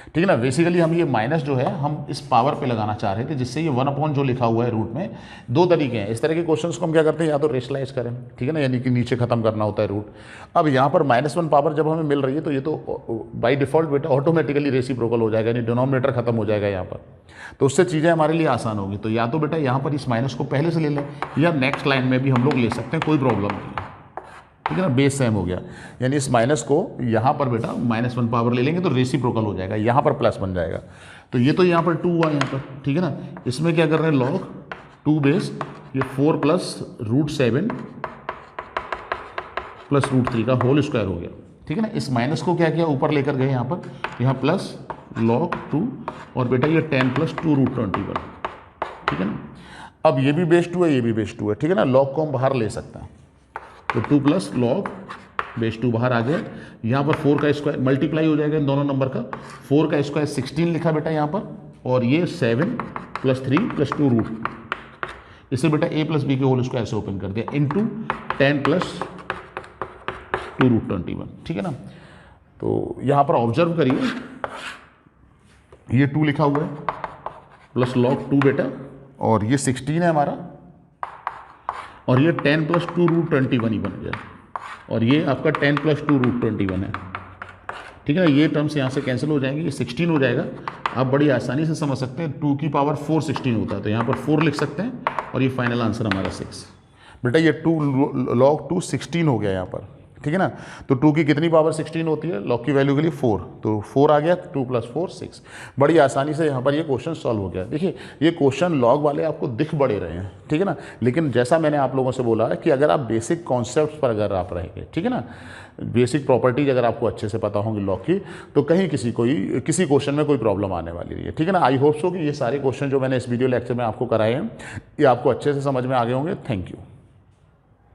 A: ठीक है ना। बेसिकली हम ये माइनस जो है हम इस पावर पे लगाना चाह रहे थे, जिससे ये 1/ जो लिखा हुआ है रूट में, 2 तरीके हैं। इस तरह के क्वेश्चंस को हम क्या करते हैं, या तो रेशनलाइज करें, ठीक है ना, यानी कि नीचे खत्म करना होता है रूट। अब यहाँ पर -1 पावर जब हमें मिल रही है तो ये तो बाई डिफ़ॉल्ट बेटा ऑटोमेटिकली रेसिप्रोकल हो जाएगा, यानी डिनोमिनेटर खत्म हो जाएगा यहाँ पर, तो उससे चीज़ें हमारे लिए आसान होगी। तो या तो बेटा यहाँ पर इस माइनस को पहले से ले लें, या नेक्स्ट लाइन में भी हम लोग ले सकते हैं, कोई प्रॉब्लम नहीं है, ठीक है ना। बेस सेम हो गया, यानी इस माइनस को यहाँ पर बेटा -1 पावर ले लेंगे तो रेसिप्रोकल हो जाएगा, यहाँ पर प्लस बन जाएगा। तो ये तो यहाँ पर 2 हुआ यहाँ पर, ठीक है ना। इसमें क्या कर रहे हैं, log 2 बेस ये 4 + √7 + √3 का होल स्क्वायर हो गया, ठीक है ना। इस माइनस को क्या किया, ऊपर लेकर गए यहाँ पर, यहाँ प्लस log 2 और बेटा ये 10 + 2 √21, ठीक है ना। अब ये भी बेस 2 है, ये भी बेस 2 है, ठीक है ना। log को हम बाहर ले सकते हैं, तो 2 + log बेस 2 बाहर आ गया। यहाँ पर 4 का स्क्वायर मल्टीप्लाई हो जाएगा इन दोनों नंबर का, 4 का स्क्वायर 16 लिखा बेटा यहाँ पर, और ये 7 + 3 + 2 रूट, इसे बेटा a + b के होल स्क्वायर से ओपन कर दिया, इंटू 10 + 2 √21, ठीक है ना। तो यहाँ पर ऑब्जर्व करिए, ये 2 लिखा हुआ है प्लस log 2 बेटा, और ये 16 है हमारा, और ये 10 + 2 √21 ही बन गया, और ये आपका 10 + 2 √21 है, ठीक है ना। ये टर्म्स यहाँ से कैंसिल हो जाएंगे, ये 16 हो जाएगा। आप बड़ी आसानी से समझ सकते हैं, 2 की पावर 4 16 होता है, तो यहाँ पर 4 लिख सकते हैं, और ये फाइनल आंसर हमारा 6 बेटा। ये 2 log 2 16 हो गया यहाँ पर, ठीक है ना। तो 2 की कितनी पावर 16 होती है, log की वैल्यू के लिए 4, तो 4 आ गया, 2 + 4 6। बड़ी आसानी से यहाँ पर ये क्वेश्चन सॉल्व हो गया। देखिए ये क्वेश्चन लॉग वाले आपको दिख बड़े रहे हैं, ठीक है ना, लेकिन जैसा मैंने आप लोगों से बोला है कि अगर आप बेसिक कॉन्सेप्ट पर अगर आप रहेंगे, ठीक है ना, बेसिक प्रॉपर्टीज अगर आपको अच्छे से पता होंगी लॉग की, तो कहीं किसी क्वेश्चन में कोई प्रॉब्लम आने वाली नहीं है, ठीक है ना। आई होप सो कि ये सारे क्वेश्चन जो मैंने इस वीडियो लेक्चर में आपको कराए हैं, ये आपको अच्छे से समझ में आ गए होंगे। Thank you.